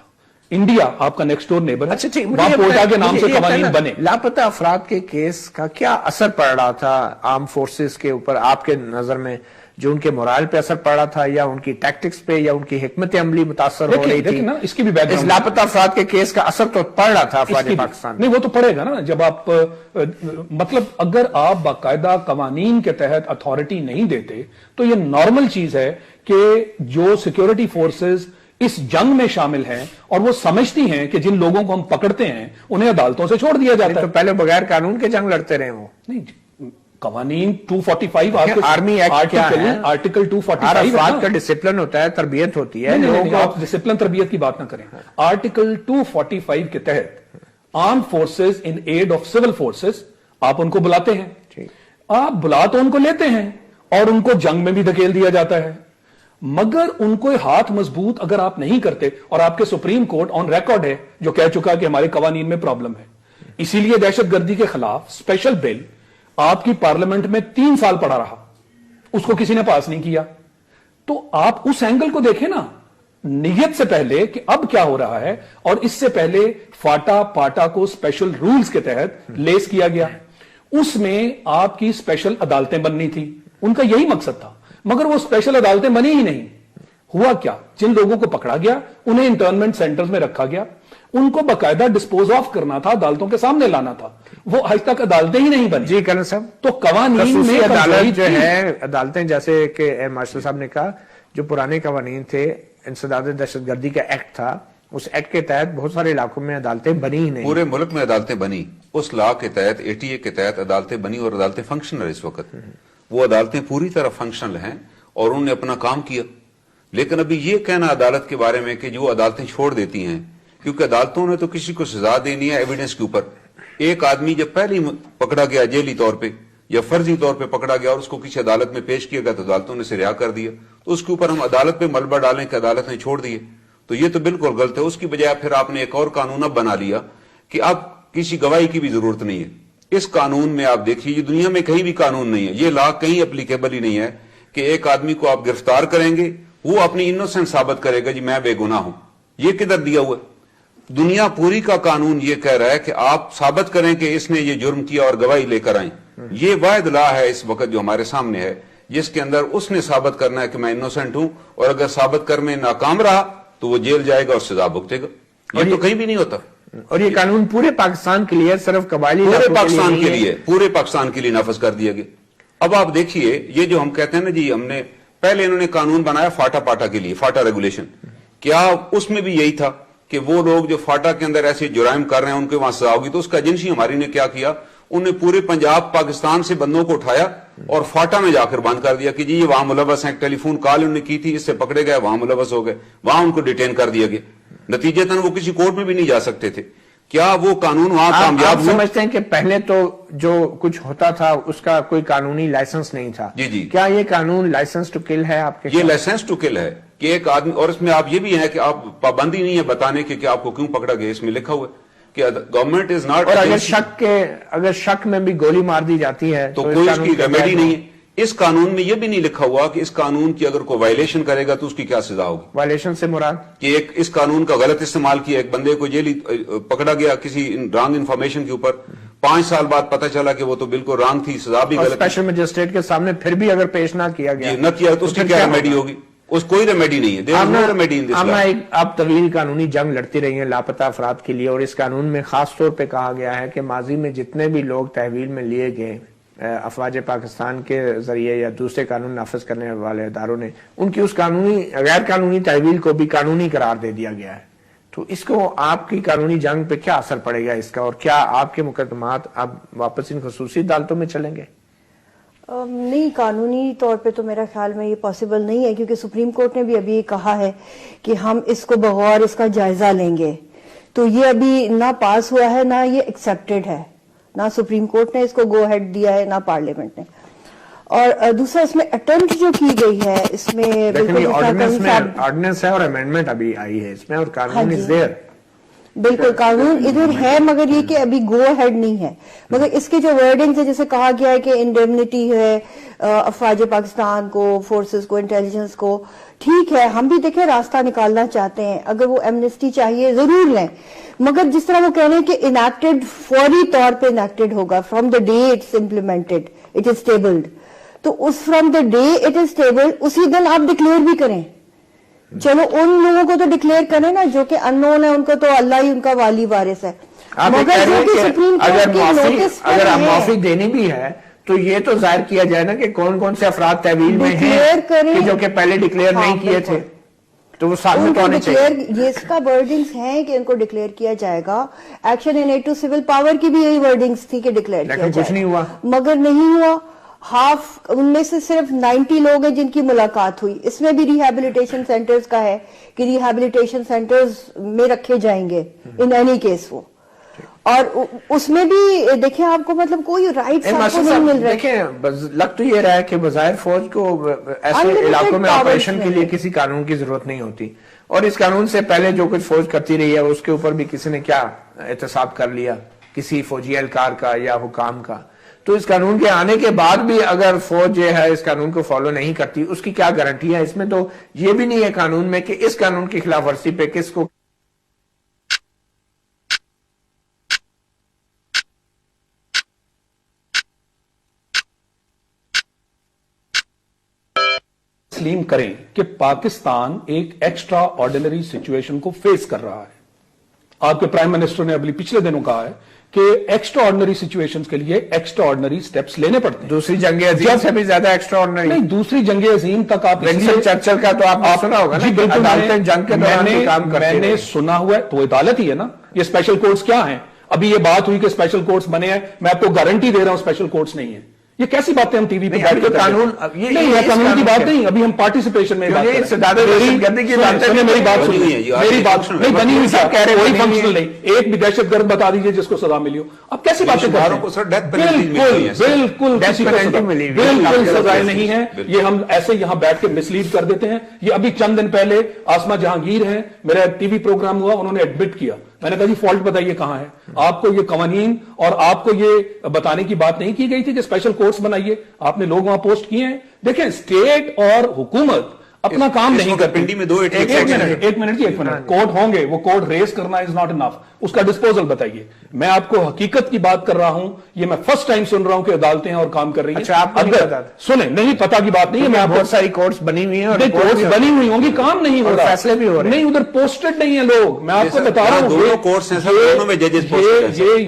انڈیا آپ کا نیکسٹ ڈور نیبر ہے, وہاں کوئٹہ کے نام سے قوانین بنے. لاپتہ افراد کے کیس کا کیا اثر پڑ رہا تھا آرم فورسز کے اوپر آپ کے نظر میں, جو ان کے مورال پہ اثر پڑ رہا تھا, یا ان کی ٹیکٹکس پہ, یا ان کی حکمت عملی متاثر ہو رہی تھی؟ اس کی بھی بیک گراؤنڈ, اس لاپتہ افراد کے کیس کا اثر تو پڑ رہا تھا افواج پاکستان. نہیں, وہ تو پڑے گا نا جب آپ, مطلب اگر آپ باقاعدہ قوانین کے تحت اتھارٹی نہیں دیتے تو یہ نارمل چیز ہے کہ جو سیکیورٹی فورسز اس جنگ میں شامل ہیں اور وہ سمجھتی ہیں کہ جن لوگوں کو ہم پکڑتے ہیں انہیں عدالتوں سے چھوڑ دیا جاتا ہے. تو پہلے بغیر قانون کے جنگ لڑتے رہے وہ. نہیں, قوانین 245 آرمی ایکٹ کیا ہے؟ آرٹیکل 245 افراد کا ڈسپلن ہوتا ہے, تربیت ہوتی ہے. آپ ڈسپلن تربیت کی بات نہ کریں. آرٹیکل 245 کے تحت arm forces in aid of civil forces, آپ ان کو بلاتے ہیں, آپ بلا تو ان کو لیتے ہیں اور ان کو جنگ میں بھی دھکیل دیا جاتا ہے, مگر ان کو ہاتھ مضبوط اگر آپ نہیں کرتے, اور آپ کے سپریم کورٹ آن ریکارڈ ہے جو کہہ چکا کہ ہمارے قوانین میں پرابلم ہے. اسی لیے دہشت گردی کے خلاف اسپیشل بل آپ کی پارلیمنٹ میں 3 سال پڑا رہا, اس کو کسی نے پاس نہیں کیا. تو آپ اس اینگل کو دیکھیں نا, نیت سے پہلے کہ اب کیا ہو رہا ہے, اور اس سے پہلے فاٹا پاٹا کو اسپیشل رولز کے تحت لیس کیا گیا. اس میں آپ کی اسپیشل عدالتیں بننی تھی, ان کا یہی مقصد تھا, مگر وہ اسپیشل عدالتیں بنی ہی نہیں. ہوا کیا, جن لوگوں کو پکڑا گیا انہیں انٹرنمنٹ سینٹرز میں رکھا گیا, ان کو باقاعدہ ڈسپوز آف کرنا تھا, عدالتوں کے سامنے لانا تھا, وہ آج تک عدالتیں ہی نہیں بنی. جی کرن صاحب, تو قوانین میں عدالت جو ہے, عدالتیں جیسے کہ مارشل صاحب نے کہا, جو پرانے قوانین تھے, انسداد دہشت گردی کا ایکٹ تھا, اس ایکٹ کے تحت بہت سارے علاقوں میں عدالتیں بنی ہی نہیں. پورے ملک میں عدالتیں بنی, اس لا کے تحت 88 کے تحت عدالتیں بنی, اور عدالتیں فنکشنل اس وقت. وہ عدالتیں پوری طرح فنکشنل ہیں اور انہوں نے اپنا کام کیا. لیکن ابھی یہ کہنا عدالت کے بارے میں کہ جو عدالتیں چھوڑ دیتی ہیں, کیونکہ عدالتوں نے تو کسی کو سزا دینی ہے ایویڈنس کے اوپر. ایک آدمی جب پہلی پکڑا گیا جیلی طور پہ یا فرضی طور پہ پکڑا گیا اور اس کو کسی عدالت میں پیش کیا گیا تو عدالتوں نے اسے رہا کر دیا, تو اس کے اوپر ہم عدالت پہ ملبہ ڈالیں کہ عدالت نے چھوڑ دیے, تو یہ تو بالکل غلط ہے. اس کی بجائے پھر آپ نے ایک اور قانون اب بنا لیا کہ اب کسی گواہی کی بھی ضرورت نہیں ہے. اس قانون میں آپ دیکھیے, یہ دنیا میں کہیں بھی قانون نہیں ہے, یہ لا کہیں اپلیکیبل ہی نہیں ہے کہ ایک آدمی کو آپ گرفتار کریں گے, وہ اپنی انوسنٹ ثابت کرے گا جی میں بے گناہ ہوں. یہ کدھر دیا ہوا ہے؟ دنیا پوری کا قانون یہ کہہ رہا ہے کہ آپ ثابت کریں کہ اس نے یہ جرم کیا اور گواہی لے کر آئیں. یہ واحد لا ہے اس وقت جو ہمارے سامنے ہے, جس کے اندر اس نے ثابت کرنا ہے کہ میں انوسنٹ ہوں, اور اگر ثابت کرنے میں ناکام رہا تو وہ جیل جائے گا اور سزا بھگتے گا. یہ تو کہیں بھی نہیں ہوتا. اور یہ قانون پورے پاکستان کے لیے, صرف قبائلی پورے پاکستان کے لیے, پورے پاکستان کے لیے نافذ کر دیا گیا. اب آپ دیکھیے, یہ جو ہم کہتے ہیں نا جی, ہم نے پہلے انہوں نے قانون بنایا فاٹا پاٹا کے لیے, فاٹا ریگولیشن. کیا اس میں بھی یہی تھا کہ وہ لوگ جو فاٹا کے اندر ایسے جرائم کر رہے ہیں ان کے وہاں سزا ہوگی؟ تو اس کا ایجنسی ہماری نے کیا کیا, انہوں نے پورے پنجاب پاکستان سے بندوں کو اٹھایا اور فاٹا میں جا کر بند کر دیا کہ جی یہ وہاں ملوث ہیں. ٹیلی فون کال انہوں نے کی تھی, اس سے پکڑے گئے, وہاں ملوث ہو گئے, وہاں ان کو ڈیٹین کر دیا گیا. نتیجتاً وہ کسی کورٹ میں بھی نہیں جا سکتے تھے. کیا وہ قانون وہاں کامیاب ہوا؟ سمجھتے ہیں کہ پہلے تو جو کچھ ہوتا تھا اس کا کوئی قانونی لائسنس نہیں تھا. جی جی. کیا یہ قانون لائسنس ٹو کل ہے آپ کے؟ یہ لائسنس ٹو کل ہے کہ ایک آدمی, اور اس میں آپ یہ بھی ہیں کہ آپ پابندی نہیں ہے بتانے کی کہ آپ کو کیوں پکڑا گیا, اس میں لکھا ہوا ہے کہ گورنمنٹ از ناٹ. اور اگر شک میں بھی گولی مار دی جاتی ہے تو کوئی اس کی ریمیڈی نہیں ہے. اس قانون میں یہ بھی نہیں لکھا ہوا کہ اس قانون کی اگر کوئی وائلیشن کرے گا تو اس کی کیا سزا ہوگی. وائلیشن سے مراد کہ ایک اس قانون کا غلط استعمال کیا, ایک بندے کو جیلی پکڑا گیا کسی رانگ انفارمیشن کے اوپر, 5 سال بعد پتہ چلا کہ وہ تو بالکل رانگ تھی, سزا بھی غلط. اسپیشل مجسٹریٹ کے سامنے پھر بھی اگر پیش نہ کیا گیا, نہ کیا تو اس کی کیا ریمیڈی ہوگی؟ اس کوئی ریمیڈی نہیں ہے. آپ طویل قانونی جنگ لڑتی رہی ہیں لاپتہ افراد کے لیے, اور اس قانون میں خاص طور پہ کہا گیا ہے کہ ماضی میں جتنے بھی لوگ تحویل میں لیے گئے افواج پاکستان کے ذریعے یا دوسرے قانون نافذ کرنے والے اداروں نے, ان کی اس غیر قانونی تحویل کو بھی قانونی قرار دے دیا گیا ہے. تو اس کو آپ کی قانونی جنگ پہ کیا اثر پڑے گا اس کا, اور کیا آپ کے مقدمات اب واپس ان خصوصی عدالتوں میں چلیں گے؟ نہیں, قانونی طور پہ تو میرا خیال میں یہ پاسبل نہیں ہے, کیونکہ سپریم کورٹ نے بھی ابھی کہا ہے کہ ہم اس کو بغور اس کا جائزہ لیں گے. تو یہ ابھی نہ پاس ہوا ہے, نہ یہ ایکسیپٹڈ ہے, نہ سپریم کورٹ نے اس کو گو ہیڈ دیا ہے, نہ پارلیمنٹ نے. اور دوسرا اس میں اٹمپٹ جو کی گئی ہے, اس میں آرڈیننس ہے اور امینڈمنٹ ابھی آئی ہے اس میں, اور قانون از دیئر. بالکل قانون ادھر ہے مگر یہ کہ ابھی گو ہیڈ نہیں ہے. مگر اس کے جو ورڈنگز ہے جیسے کہا گیا ہے کہ انڈیمنیٹی ہے افواج پاکستان کو, فورسز کو, انٹیلیجنس کو, ٹھیک ہے ہم بھی دیکھیں راستہ نکالنا چاہتے ہیں, اگر وہ ایمنسٹی چاہیے ضرور لیں, مگر جس طرح وہ کہہ رہے ہیں کہ انیکٹڈ فوری طور پہ انیکٹڈ ہوگا from the day it's implemented it is tabled, تو اس from the day it is tabled اسی دن آپ ڈکلیئر بھی کریں. چلو ان لوگوں کو تو ڈکلیئر کریں نا جو کہ ان نون ہے, ان کو تو اللہ ہی ان کا والی وارث ہے. مگر اگر آپ معافی دینی بھی ہے تو یہ تو ظاہر کیا جائے نا کہ کون کون سے افراد تحویل میں ہیں جو کہ پہلے ڈکلیئر نہیں کیے تھے, تو وہ ساتھ میں ہونے چاہیے. یہ اس کا ورڈنگز ہیں کہ ان کو ڈکلیئر کیا جائے گا. Action in aid to civil power کی بھی یہی ورڈنگز تھی کہ ڈکلیئر کیا جائے, کچھ نہیں ہوا, مگر نہیں ہوا. ہاف ان میں سے صرف 90 لوگ ہیں جن کی ملاقات ہوئی. اس میں بھی ریہیبلیٹیشن سینٹرز کا ہے کہ ریہیبلیٹیشن سینٹرز میں رکھے جائیں گے ان اینی کیس وہ, اور اس میں بھی دیکھیں آپ کو مطلب کوئی رائٹس آپ کو نہیں مل رہے. دیکھیں لگ تو یہ رہا ہے کہ بظاہر فوج کو ایسے علاقوں میں آپریشن کے لیے کسی قانون کی ضرورت نہیں ہوتی, اور اس قانون سے پہلے جو کچھ فوج کرتی رہی ہے اس کے اوپر بھی کسی نے کیا احتساب کر لیا کسی فوجی اہلکار کا یا حکام کا. تو اس قانون کے آنے کے بعد بھی اگر فوج جو ہے اس قانون کو فالو نہیں کرتی, اس کی کیا گارنٹی ہے؟ اس میں تو یہ بھی نہیں ہے قانون میں کہ اس قانون کی خلاف ورزی پہ کس کو تسلیم کریں کہ پاکستان ایک ایکسٹرا آرڈینری سچویشن کو فیس کر رہا ہے. آپ کے پرائم منسٹر نے ابھی پچھلے دنوں کہا ہے کہ ایکسٹرا آرڈنری سچویشنز کے لیے ایکسٹرا آرڈنری سٹیپس لینے پڑتے ہیں. دوسری جنگ عظیم سے بھی زیادہ ایکسٹرا آرڈنری نہیں, دوسری جنگ عظیم تک آپ چرچل کا تو آپ سنا ہوگا نا, عدالتیں جنگ کے دوران بھی کام کرتی ہیں. میں نے سنا ہوا ہے, تو عدالت ہی ہے نا. یہ اسپیشل کورٹس کیا ہیں؟ ابھی یہ بات ہوئی کہ اسپیشل کورٹس بنے ہیں, میں آپ کو گارنٹی دے رہا ہوں اسپیشل کورٹس نہیں ہے. یہ کیسی باتیں ہم ٹی وی پہ بیٹھ کے قانون نہیں ہے, قانون کی بات نہیں, ابھی ہم پارٹیسپیشن میں میری بات سنیے, میری بات نہیں بنی ہوئی کوئی فنکشنل نہیں. ایک بھی دہشت گرد بتا دیجیے جس کو سزا ملی ہو. اب کیسی باتیں کر رہے ہیں؟ بالکل سزائیں نہیں ہیں. یہ ہم ایسے یہاں بیٹھ کے مسلیڈ کر دیتے ہیں. یہ ابھی چند دن پہلے آسما جہانگیر ہیں, میرا ٹی وی پروگرام ہوا, انہوں نے ایڈمٹ کیا. میں نے کہا جی فالٹ بتائیے کہاں ہے آپ کو؟ یہ قوانین اور آپ کو یہ بتانے کی بات نہیں کی گئی تھی کہ اسپیشل کورٹس بنائیے. آپ نے لوگ وہاں پوسٹ کیے ہیں. دیکھیں اسٹیٹ اور حکومت اپنا کام نہیں کرتی. پنڈی میں ایک منٹ کوڈ ہوں گے, وہ کوڈ ریز کرنا از ناٹ انف. اس کا ڈسپوزل بتائیے. میں آپ کو حقیقت کی بات کر رہا ہوں. یہ میں فرسٹ ٹائم سن رہا ہوں کہ عدالتیں اور کام کر رہی ہیں. سنیں, نہیں پتا کی بات نہیں ہے. میں بہت ساری کورٹس بنی ہوئی ہیں, کورٹس بنی ہوئی ہوں گی, کام نہیں ہو رہا, فیصلے بھی ہو رہے نہیں, ادھر پوسٹڈ نہیں ہیں لوگ. میں آپ کو بتا رہا ہوں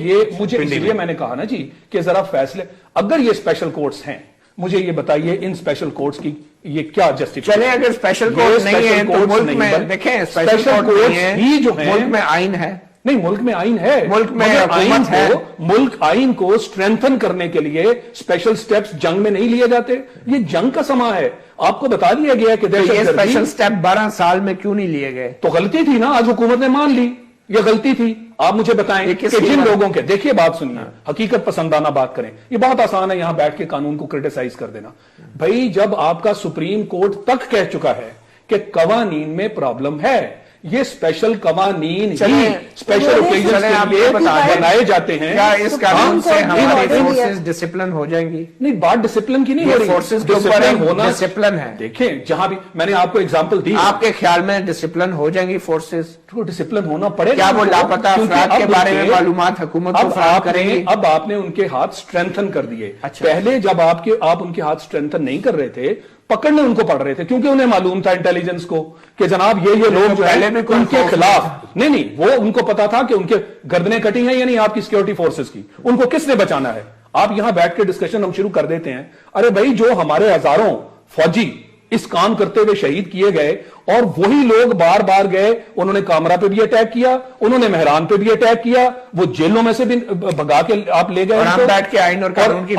یہ مجھے اس لیے میں نے کہا نا جی کہ ذرا فیصلے, اگر یہ اسپیشل کورٹس ہیں مجھے یہ بتائیے ان اسپیشل کورٹس کی یہ کیا جسٹیفیکیشن؟ چلیں اگر اسپیشل کورٹ نہیں ہے تو ملک میں دیکھیں اسپیشل کورٹ ہی جو ہے, ملک میں آئین ہے. نہیں, ملک میں آئین ہے, ملک میں حکومت ہے. ملک آئین کو اسٹرینتھن کرنے کے لیے اسپیشل سٹیپس جنگ میں نہیں لیے جاتے. یہ جنگ کا سما ہے. آپ کو بتا دیا گیا کہ یہ اسپیشل سٹیپ 12 سال میں کیوں نہیں لیے گئے؟ تو غلطی تھی نا, آج حکومت نے مان لی یہ غلطی تھی. آپ مجھے بتائیں کہ جن لوگوں کے, دیکھیے بات سنیے, حقیقت پسندانہ بات کریں. یہ بہت آسان ہے یہاں بیٹھ کے قانون کو کرٹیسائز کر دینا. بھائی جب آپ کا سپریم کورٹ تک کہہ چکا ہے کہ قوانین میں پرابلم ہے, یہ اسپیشل قوانین اسپیشل اوکیزنز کے لیے بنائے جاتے ہیں. کیا اس قانون سے ہماری فورسز ڈسپلن ہو جائیں گی؟ نہیں, بات ڈسپلن کی نہیں ہو رہی, فورسز کے اوپر ہونا ڈسپلن ہے. دیکھیں جہاں بھی میں نے آپ کو ایگزامپل دی, آپ کے خیال میں ڈسپلن ہو جائیں گی فورسز؟ ڈسپلن ہونا پڑے گا. کیا وہ لاپتہ افراد کے بارے میں معلومات حکومت کو فراہم کریں گی؟ اب آپ نے ان کے ہاتھ اسٹرینتھن کر دیے. پہلے جب آپ ان کے ہاتھ اسٹرینتھن نہیں کر رہے تھے, پکڑنے ان کو پڑ رہے تھے, کیونکہ انہیں معلوم تھا انٹیلیجنس کو کہ جناب یہ لوگ جو ہے ان کے خلاف نہیں, وہ ان کو پتا تھا کہ ان کے گردنیں کٹی ہیں یا نہیں آپ کی سیکورٹی فورسز کی, ان کو کس نے بچانا ہے. آپ یہاں بیٹھ کے ڈسکشن ہم شروع کر دیتے ہیں. ارے بھائی جو ہمارے ہزاروں فوجی اس کام کرتے ہوئے شہید کیے گئے, اور وہی لوگ بار بار گئے, انہوں نے کامرا پہ بھی اٹیک کیا, انہوں نے مہران پہ بھی اٹیک کیا, وہ جیلوں میں سے بھی بھگا کے آپ لے گئے, اور آپ بیٹھ کے آئین اور قانون کی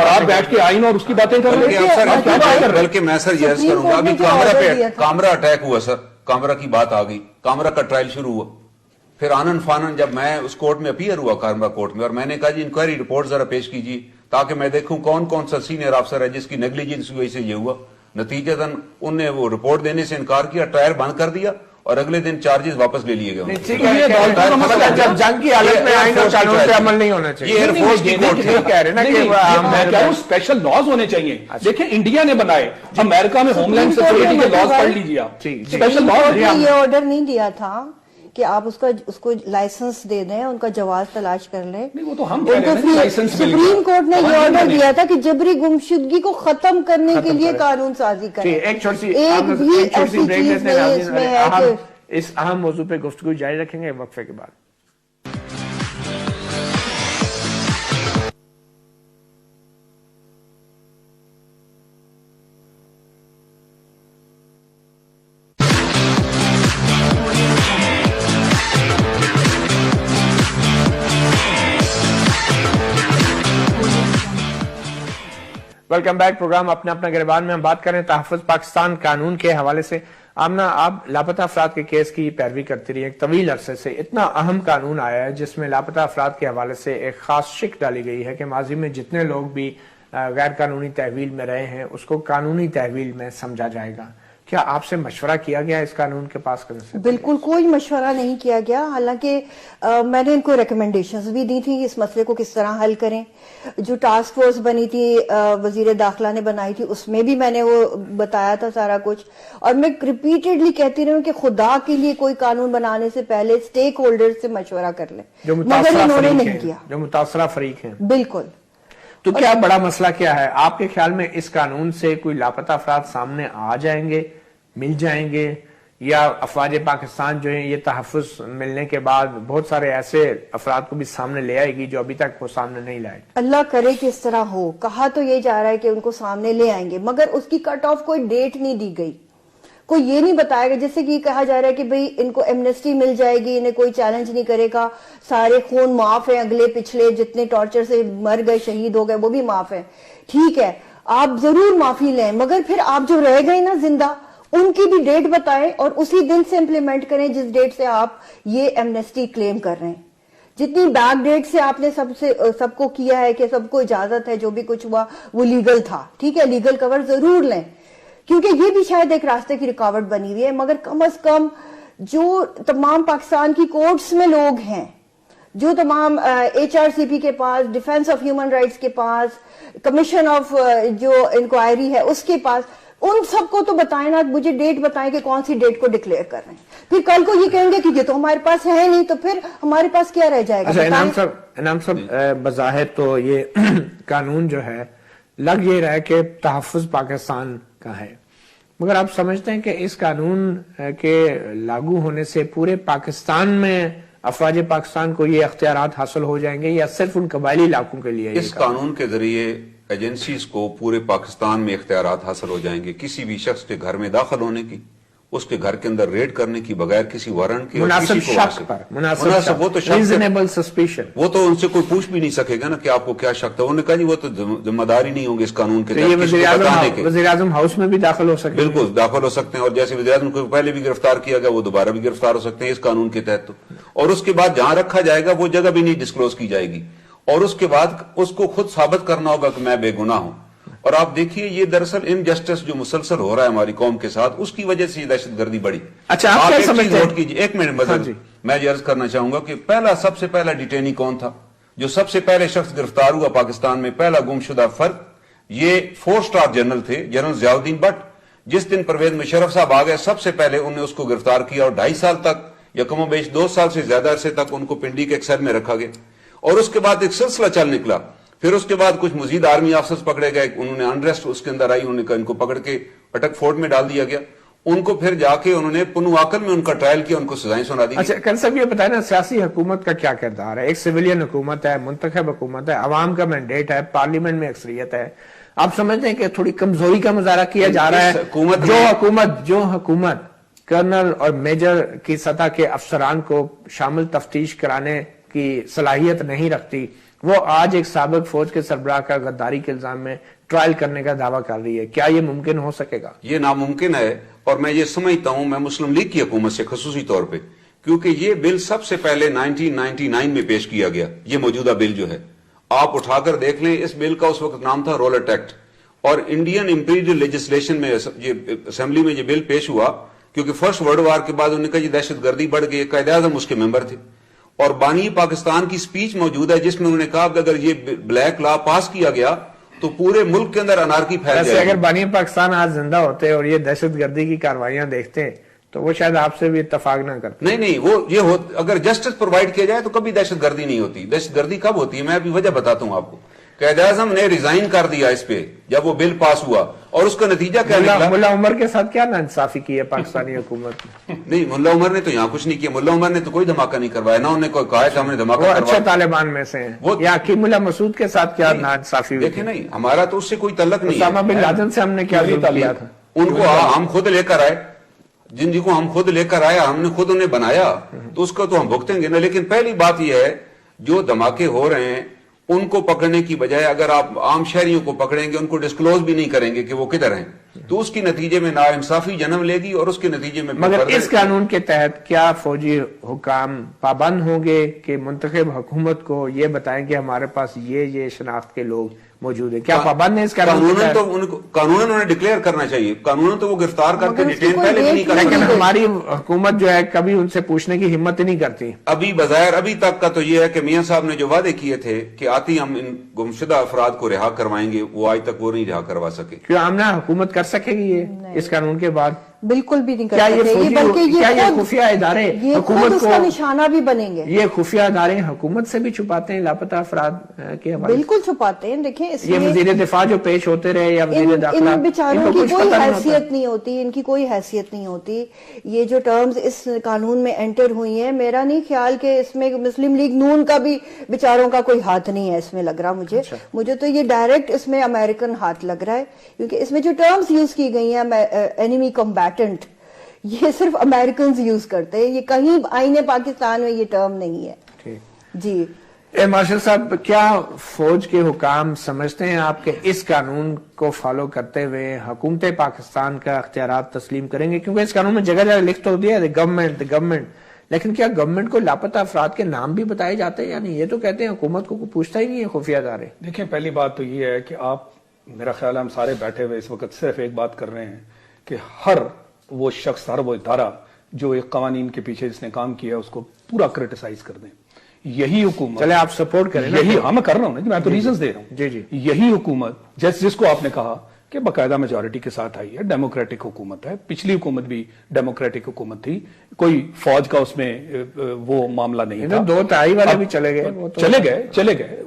اس کی باتیں کر رہے ہیں. بلکہ میں سر یہ کروں گا, ابھی کامرا اٹیک ہوا سر, کامرا کی بات آ گئی, کامرا کا ٹرائل شروع ہوا, پھر آنن فانن جب میں اس کورٹ میں اپیئر ہوا کامرا کورٹ میں, اور میں نے کہا جی انکوائری رپورٹ ذرا پیش کیجیے تاکہ میں دیکھوں کون کون سا سینئر افسر ہے جس کی نیگلیجنس کی وجہ سے یہ ہوا. نتیجتاً ان نے وہ رپورٹ دینے سے انکار کیا, ٹرائل بند کر دیا, اور اگلے دن چارجز واپس لے لیے گئے. ٹھیک ہے, جب جنگ کی حالت میں آئین اور قانون پہ عمل نہیں ہونا چاہیے. یہ ایئر فورس کی کورٹ نہیں کہہ رہے نا کہ وہ اسپیشل لاز ہونے چاہیے. دیکھیں انڈیا نے بنائے, امریکہ میں ہوم لینڈ سیکورٹی کے لاز پڑھ لیجیے آپ. اسپیشل لاز یہ آرڈر نہیں دیا تھا کہ آپ اس کو لائسنس دے دیں, ان کا جواز تلاش کر لیں. وہ تو ہم کہہ رہے ہیں لائسنس مل گیا. سپریم کورٹ نے یہ آرڈر دیا تھا کہ جبری گمشدگی کو ختم کرنے کے لیے قانون سازی کریں. ایک بھی ایسی چیز نہیں اس میں ہے کہ اس اہم موضوع پہ گفتگو جاری رکھیں گے وقفے کے بعد. Welcome back. پروگرام اپنا اپنا گریبان میں ہم بات کریں تحفظ پاکستان قانون کے حوالے سے. آمنہ, آپ لاپتہ افراد کے کیس کی پیروی کرتی رہی, ایک طویل عرصے سے اتنا اہم قانون آیا ہے جس میں لاپتہ افراد کے حوالے سے ایک خاص شک ڈالی گئی ہے کہ ماضی میں جتنے لوگ بھی غیر قانونی تحویل میں رہے ہیں اس کو قانونی تحویل میں سمجھا جائے گا. کیا آپ سے مشورہ کیا گیا اس قانون کے پاس کرنے سے؟ بالکل کوئی مشورہ نہیں کیا گیا, حالانکہ میں نے ان کو ریکمنڈیشنز بھی دی تھی اس مسئلے کو کس طرح حل کریں. جو ٹاسک فورس بنی تھی وزیر داخلہ نے بنائی تھی, اس میں بھی میں نے وہ بتایا تھا سارا کچھ. اور میں ریپیٹڈلی کہتی رہی ہوں کہ خدا کے لیے کوئی قانون بنانے سے پہلے اسٹیک ہولڈر سے مشورہ کر لیں, مگر انہوں نے نہیں کیا. جو متاثرہ فریق ہیں بالکل. تو کیا بڑا مسئلہ کیا ہے آپ کے خیال میں؟ اس قانون سے کوئی لاپتہ افراد سامنے آ جائیں گے, مل جائیں گے, یا افواج پاکستان جو ہیں یہ تحفظ ملنے کے بعد بہت سارے ایسے افراد کو بھی سامنے لے آئے گی جو ابھی تک وہ سامنے نہیں لائے؟ اللہ کرے کہ اس طرح ہو. کہا تو یہ جا رہا ہے کہ ان کو سامنے لے آئیں گے, مگر اس کی کٹ آف کوئی ڈیٹ نہیں دی گئی. کوئی یہ نہیں بتائے گا, جیسے کہ کہا جا رہا ہے کہ بھئی ان کو ایمنسٹی مل جائے گی, انہیں کوئی چیلنج نہیں کرے گا, سارے خون معاف ہیں, اگلے پچھلے جتنے ٹارچر سے مر گئے شہید ہو گئے وہ بھی معاف ہیں. ٹھیک ہے, آپ ضرور معافی لیں, مگر پھر آپ جو رہ گئے نا زندہ ان کی بھی ڈیٹ بتائیں اور اسی دن سے امپلیمنٹ کریں جس ڈیٹ سے آپ یہ ایمنسٹی کلیم کر رہے ہیں. جتنی بیک ڈیٹ سے آپ نے سب کو کیا ہے کہ سب کو اجازت ہے, جو بھی کچھ ہوا وہ لیگل تھا. ٹھیک ہے, لیگل کور ضرور لیں, کیونکہ یہ بھی شاید ایک راستے کی رکاوٹ بنی ہوئی ہے. مگر کم از کم جو تمام پاکستان کی کورٹس میں لوگ ہیں, جو تمام HRCP کے پاس, ڈیفینس آف ہیومن رائٹس کے پاس, کمیشن آف جو انکوائری ہے اس کے پاس, ان سب کو تو بتائیں نا, مجھے ڈیٹ بتائیں کہ کون سی ڈیٹ کو ڈکلیئر کر رہے ہیں. پھر کل کو یہ کہیں گے کہ یہ تو ہمارے پاس ہے نہیں, تو پھر ہمارے پاس کیا رہ جائے گا؟ انعام صاحب, بظاہر تو یہ قانون جو ہے لگ یہ رہا ہے کہ تحفظ پاکستان کا ہے, مگر آپ سمجھتے ہیں کہ اس قانون کے لاگو ہونے سے پورے پاکستان میں افواج پاکستان کو یہ اختیارات حاصل ہو جائیں گے, یا صرف ان قبائلی علاقوں کے لیے؟ اس قانون کے ذریعے ایجنسیز کو پورے پاکستان میں اختیارات حاصل ہو جائیں گے, کسی بھی شخص کے گھر میں داخل ہونے کی, اس کے گھر کے اندر ریڈ کرنے کی بغیر کسی وارنٹ کے, مناسب شک پر, مناسب وہ تو ریزنیبل سسپیشن, وہ تو ان سے کوئی پوچھ بھی نہیں سکے گا نا کہ آپ کو کیا شک تھا. انہوں نے کہا جی وہ تو ذمہ داری نہیں ہوں گے اس قانون کے تحت. وزیر اعظم ہاؤس میں بھی داخل ہو سکتے ہیں, بالکل داخل ہو سکتے ہیں, اور جیسے وزیر اعظم کو پہلے بھی گرفتار کیا گیا وہ دوبارہ بھی گرفتار ہو سکتے ہیں اس قانون کے تحت. اور اس کے بعد جہاں رکھا جائے گا وہ جگہ بھی نہیں ڈسکلوز کی جائے گی, اور اس کے بعد اس کو خود ثابت کرنا ہوگا کہ میں بے گناہ ہوں. اور آپ دیکھیے یہ دراصل انجسٹس جو مسلسل ہو رہا ہے ہماری قوم کے ساتھ, اس کی وجہ سے یہ دہشت گردی بڑھی. اچھا, آپ کیا سمجھتے ہیں؟ ایک منٹ میں یہ عرض کرنا چاہوں گا کہ سب سے پہلا ڈیٹینی کون تھا, جو سب سے پہلے شخص گرفتار ہوا پاکستان میں, پہلا گمشدہ فرد, یہ 4 اسٹار جنرل تھے, جنرل ضیاء الدین بٹ. جس دن پرویز مشرف صاحب آ گئے سب سے پہلے انہوں نے اس کو گرفتار کیا, اور 2.5 سال تک یا کم و بیش 2 سال سے زیادہ عرصے تک ان کو پنڈی کے ایک سیل میں رکھا گیا. اور اس کے بعد ایک سلسلہ چل نکلا. پھر اس کے بعد کچھ مزید آرمی آفسرز پکڑے گئے, انہوں نے انریسٹ اس کے اندر آئی, انہوں نے ان کو پکڑ کے اٹک فورٹ میں ڈال دیا گیا. ان کو پھر جا کے انہوں نے پنواکل میں ان کا ٹرائل کیا, ان کو سزائیں سنا دی. اچھا کل صاحب یہ بتائیں نا, سیاسی حکومت کا کیا کردار ہے؟ ایک سویلین حکومت ہے, منتخب حکومت ہے, عوام کا مینڈیٹ ہے, پارلیمنٹ میں اکثریت ہے. آپ سمجھتے ہیں کہ تھوڑی کمزوری کا مظاہرہ کیا جا رہا ہے؟ جو حکومت کرنل اور میجر کی سطح کے افسران کو شامل تفتیش کرانے کی صلاحیت نہیں رکھتی, وہ آج ایک سابق فوج کے سربراہ کا غداری کے الزام میں ٹرائل کرنے کا دعویٰ کر رہی ہے. کیا یہ ممکن ہو سکے گا؟ یہ ناممکن ہے, اور میں یہ سمجھتا ہوں میں مسلم لیگ کی حکومت سے خصوصی طور پہ, کیونکہ یہ بل سب سے پہلے 1999 میں پیش کیا گیا. یہ موجودہ بل جو ہے آپ اٹھا کر دیکھ لیں, اس بل کا اس وقت نام تھا رولٹ ایکٹ, اور انڈین امپیریل لیجسلیشن میں اسمبلی میں یہ بل پیش ہوا کیونکہ فرسٹ ورلڈ وار کے بعد انہوں نے کہا یہ دہشت گردی بڑھ گئی. قائد اعظم اس کے ممبر تھے, اور بانی پاکستان کی سپیچ موجود ہے جس میں انہوں نے کہا کہ اگر یہ بلیک لا پاس کیا گیا تو پورے ملک کے اندر انارکی پھیل جائے گی. اگر بانی پاکستان آج زندہ ہوتے اور یہ دہشت گردی کی کارروائیاں دیکھتے تو وہ شاید آپ سے بھی اتفاق نہ کرتے. نہیں, وہ اگر جسٹس پرووائڈ کیا جائے تو کبھی دہشت گردی نہیں ہوتی. دہشت گردی کب ہوتی ہے میں ابھی وجہ بتاتا ہوں آپ کو. قائد اعظم نے ریزائن کر دیا اس پہ جب وہ بل پاس ہوا, اور اس کا نتیجہ کیا نکلا. ملا عمر کے ساتھ کیا ناانصافی کی ہے پاکستانی حکومت نے؟ نہیں, ملا عمر نے تو یہاں کچھ نہیں کیا. ملا عمر نے تو کوئی دھماکہ نہیں کروایا, نہ انہوں نے کوئی کہا کہ ہم نے دھماکہ وہ کروایا. اچھے طالبان میں سے ہیں. یا حکیم اللہ مسعود کے ساتھ کیا ناانصافی ہوئی؟ دیکھیں نہیں, ہمارا تو اس سے کوئی تعلق نہیں ہے. اسامہ بن لادن سے ہم نے کیا ظلم کیا تھا؟ ان کو ہم خود لے کر آئے, جن کو ہم خود لے کر آئے, ہم نے خود انہیں بنایا, تو اس کو تو ہم بھگتیں گے نا. لیکن پہلی بات یہ ہے جو دھماکے ہو رہے ہیں ان کو پکڑنے کی بجائے اگر آپ عام شہریوں کو پکڑیں گے, ان کو ڈسکلوز بھی نہیں کریں گے کہ وہ کدھر ہیں, تو اس کی نتیجے میں ناانصافی جنم لے گی, اور اس کے نتیجے میں مگر اس قانون کے تحت کیا فوجی حکام پابند ہوں گے کہ منتخب حکومت کو یہ بتائیں کہ ہمارے پاس یہ شناخت کے لوگ موجود ہیں؟ کیا پابند ہے اس قانون؟ تو قانون انہیں ڈکلیئر کرنا چاہیے. قانون تو وہ گرفتار کر کے ڈیٹین پہلے بھی نہیں کر لیکن ہماری حکومت جو ہے کبھی ان سے پوچھنے کی ہمت نہیں کرتی. ابھی بظاہر ابھی تک کا تو یہ ہے کہ میاں صاحب نے جو وعدے کیے تھے کہ آتی ہم ان گمشدہ افراد کو رہا کروائیں گے, وہ آج تک وہ نہیں رہا کروا سکے. کیوں آمنہ حکومت کر سکے گی یہ اس قانون کے بعد؟ بالکل بھی نہیں کر کیا سکتے, بلکہ یہ خفیہ ادارے حکومت اس کا نشانہ بھی بنیں گے. یہ خفیہ ادارے حکومت سے بھی چھپاتے ہیں لاپتہ افراد کے حوالے؟ بالکل چھپاتے ہیں. دیکھیں یہ وزیر دفاع جو پیش ہوتے رہے یا وزیر داخلہ, ان بیچاروں کی کوئی حیثیت نہیں ہوتی, ان کی کوئی حیثیت نہیں ہوتی. یہ جو ٹرمز اس قانون میں انٹر ہوئی ہیں, میرا نہیں خیال کہ اس میں مسلم لیگ نون کا بھی بیچاروں کا کوئی ہاتھ نہیں ہے اس میں لگ رہا مجھے تو یہ ڈائریکٹ اس میں امریکن ہاتھ لگ رہا ہے, کیونکہ اس میں جو ٹرمز یوز کی گئی ہیں اینیمی کمبیٹنٹ, یہ صرف امریکنز یوز کرتے ہیں, یہ کہیں آئین پاکستان میں یہ ٹرم نہیں ہے. جی مارشل صاحب, کیا فوج کے حکام سمجھتے ہیں آپ کہ اس قانون کو فالو کرتے ہوئے حکومت پاکستان کا اختیارات تسلیم کریں گے؟ کیونکہ اس قانون میں جگہ جگہ لکھ تو دیا ہے گورنمنٹ, لیکن کیا گورنمنٹ کو لاپتہ افراد کے نام بھی بتائے جاتے ہیں؟ یعنی یہ تو کہتے ہیں حکومت کو پوچھتا ہی نہیں ہے خفیہ ادارے. دیکھیں, پہلی بات تو یہ ہے کہ آپ, میرا خیال ہے ہم سارے بیٹھے ہوئے اس وقت صرف ایک بات کر رہے ہیں کہ ہر وہ شخص, ہر وہ ادارہ جو ایک قوانین کے پیچھے جس نے کام کیا اس کو پورا کرٹیسائز کر دیں. یہی حکومت, چلے آپ سپورٹ کریں, یہی میں کر رہا ہوں نا, میں تو ریزنز دے رہا ہوں. جی یہی حکومت جس کو آپ نے کہا کہ باقاعدہ میجورٹی کے ساتھ آئی ہے, ڈیموکریٹک حکومت ہے. پچھلی حکومت بھی ڈیموکریٹک حکومت تھی, کوئی فوج کا اس میں وہ معاملہ نہیں تھا. 2 والے بھی چلے گئے,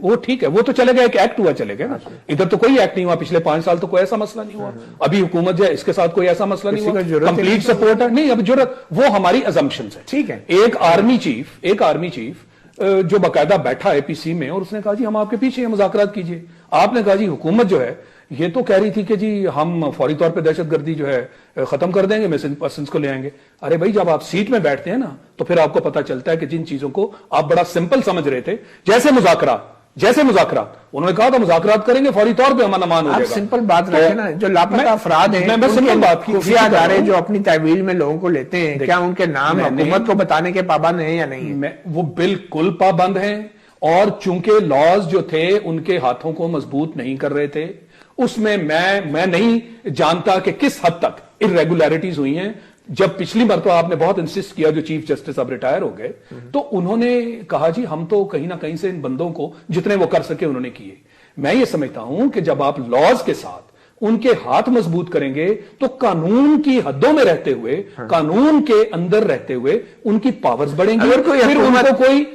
وہ ٹھیک ہے, وہ تو چلے گئے, ایک ایکٹ ہوا چلے گئے نا. ادھر تو کوئی ایکٹ نہیں ہوا پچھلے 5 سال, تو کوئی ایسا مسئلہ نہیں ہوا. ابھی حکومت جو ہے اس کے ساتھ کوئی ایسا مسئلہ نہیں ہوا, کمپلیٹ سپورٹ ہے. نہیں, اب ضرورت وہ ہماری ازمپشنز ہے. ٹھیک ہے, ایک آرمی چیف جو باقاعدہ بیٹھا ہے پی سی میں, اور اس نے کہا جی ہم آپ کے پیچھے ہیں, مذاکرات کیجئے. آپ نے کہا جی حکومت جو ہے یہ تو کہہ رہی تھی کہ جی ہم فوری طور پہ دہشت گردی جو ہے ختم کر دیں گے, مسنگ پرسنز کو لے آئیں گے. ارے بھائی, جب آپ سیٹ میں بیٹھتے ہیں نا تو پھر آپ کو پتا چلتا ہے کہ جن چیزوں کو آپ بڑا سمپل سمجھ رہے تھے, جیسے مذاکرات, انہوں نے کہا تھا مذاکرات کریں گے, فوری طور پہ امن امان ہو جائے گا. سمپل بات رکھیں نا, جو لاپتہ افراد ہیں, خفیہ ادارے جو اپنی تحویل میں لوگوں کو لیتے ہیں, کیا ان کے نام حکومت کو بتانے کے پابند ہیں یا نہیں؟ وہ بالکل پابند ہیں, اور چونکہ لاز جو تھے ان کے ہاتھوں کو مضبوط نہیں کر رہے تھے, اس میں میں نہیں جانتا کہ کس حد تک irregularities ہوئی ہیں. جب پچھلی مرتبہ آپ نے بہت انسسٹ کیا, جو چیف جسٹس اب ریٹائر ہو گئے, تو انہوں نے کہا جی ہم تو کہیں نہ کہیں سے ان بندوں کو جتنے وہ کر سکے انہوں نے کیے. میں یہ سمجھتا ہوں کہ جب آپ لاز کے ساتھ ان کے ہاتھ مضبوط کریں گے تو قانون کی حدوں میں رہتے ہوئے, قانون کے اندر رہتے ہوئے ان کی پاورز بڑھیں گی.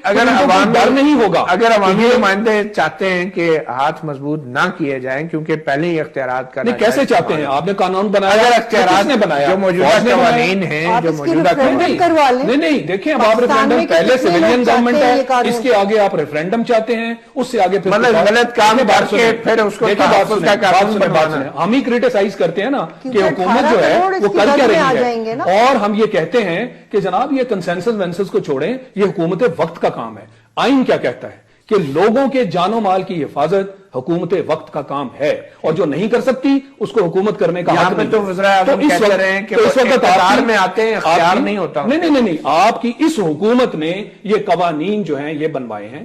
اگر عوام ڈر نہیں ہوگا, اگر عوامی نمائندے چاہتے ہیں کہ ہاتھ مضبوط نہ کیے جائیں کیونکہ پہلے ہی اختیارات کا, کیسے چاہتے ہیں؟ آپ نے قانون بنایا, اگر اختیارات نے بنایا, جو موجودہ قوانین ہیں, جو موجودہ نہیں دیکھیں, اب آپ ریفرینڈم پہلے سویلین گورنمنٹ ہے, اس کے آگے آپ ریفرینڈم چاہتے ہیں, اس سے آگے غلط کام کر کے پھر اس کو ہم ہی کرٹیسائز کرتے ہیں نا کہ حکومت جو ہے وہ کر کیا رہی ہے, اور ہم یہ کہتے ہیں کہ جناب یہ کنسنسس وینسس کو چھوڑیں, یہ حکومت وقت کا کام ہے. آئین کیا کہتا ہے کہ لوگوں کے جان و مال کی حفاظت حکومت وقت کا کام ہے, اور جو نہیں کر سکتی اس کو حکومت کرنے کا حق نہیں. تو اس وقت اقتدار میں آتے ہیں, اختیار نہیں ہوتا. نہیں, آپ کی اس حکومت نے یہ قوانین جو ہیں یہ بنوائے ہیں,